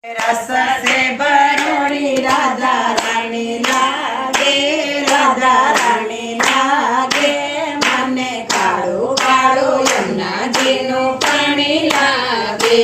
रस से भरोड़ी राधा रानी लागे, राधा रानी लागे, मने काळू काळू यमुनाजीनु पाणी लागे।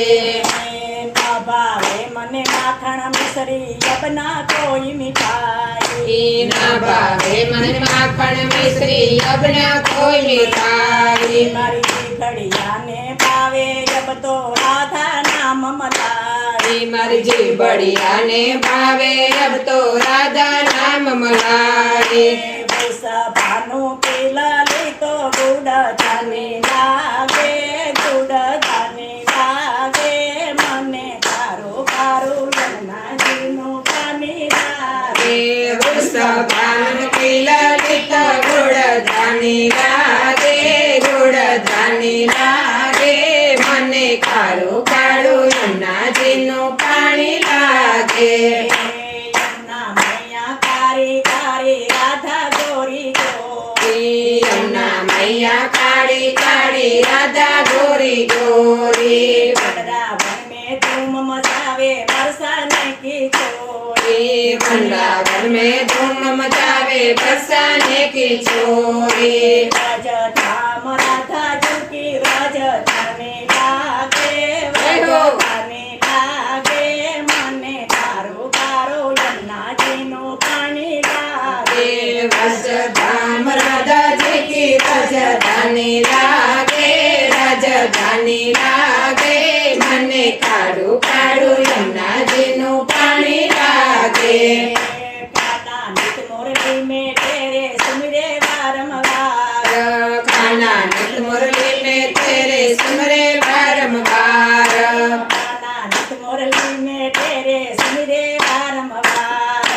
न भावे मने माखण मिश्री यबना कोई मिठाई, न भावे मने माखण मिश्री यबना कोई मिठाई। मारी जीभड़िया ने भावे यब तो राधा नाम मलाई, मारी जीभड़िया ने भावे अब तो राधा नाम मलाई। वृषभानु की लाली तो गुड़ धानी लागे, गुड़ धानी लागे, मने कारू कारू यमुनाजीनु पानी लागे। वृषभानु की लाली तो गुड़धानी लागे, गुड़धानी लागे, मने काळू काळू यमुनाजीनु पाणी लागे। यमुना मैया कारी कारी राधा गोरी गोरी, यमुना मैया काળી काળી राधा गोरी गोरी। वृंदावन में धूम मचावे बरसाने की छोरी, वृंदावन में धूम मचावे बरसाने की छोरी। राज धाम राधा जी की राजधानी लागे, राजधानी लागे, मने कारू कारू यमुनाजीनु पानी लागे। राजधाम राधा जी की राजधानी लागे, राजधानी लागे, मने काळू काळू यमुनाजीनु पाणी लागे। काना नित मुरली में तेरे सुमिरे बारंबार, खाना नित मुरली में तेरे सुमरे बारंबार। काना नित मुरली में तेरे सुमिरे बारंबार,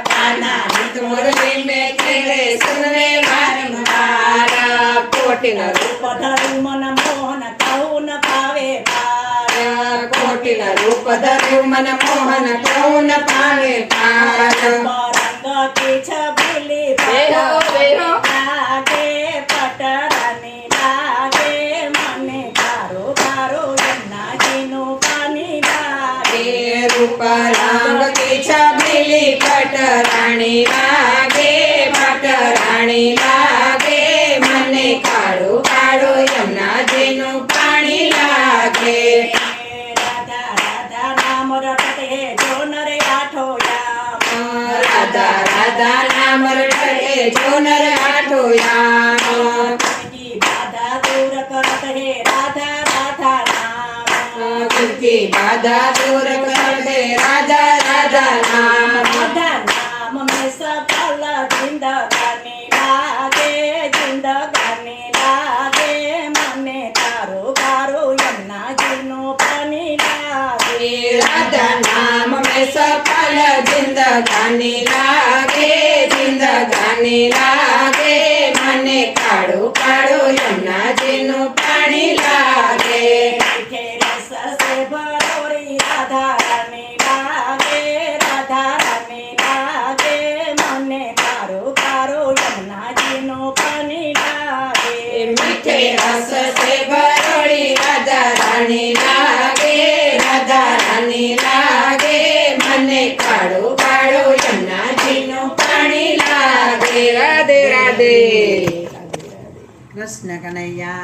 खाना नित मुरली में तेरे सुमरे बारंबार। कोटिन रूप पधरु मन मोहन कहु न पावे पार, कोटिन रूप धरु मन मोहन कहु न पावे पार। रंग की छबिली बेहो, बेहो। लागे, पटरानी लागे, मने कारो कारो यमुनाजीनु पानी लागे। रूप रंग की छबिली पटराणी लागे, पटराणी लागे, मने काळू काळू यमुनाजीनु पाणी लागे। राधा राधा नाम रटते जो नर आठो याम, राधा राधा नाम रटे जो नर आठो याम। की बाधा दूर करत है राधा राधा नाम, की बाधा दूर करते राधा राधा नाम। राधा नाम में सफल जिंदगानी लागे, जिंदगानी लागे, मने कारो कारो यमुनाजीनु पानी लागे। राधा नाम में सफल जिंदगानी लागे, जिंदगानी लागे, मने काळू काळू यमुनाजीनु पाणी लागे। मीठे रस से भरोरी राधा रानी लागे, राधा रानी लागे, मने कारो कारो यमुनाजीनु पानी लागे। मीठे रस से भरोड़ी राधा रानी लागे, राधा रानी लागे, मने काळू काळू यमुनाजीनु पाणी लागे। राधे राधे। कृष्ण कन्हैया।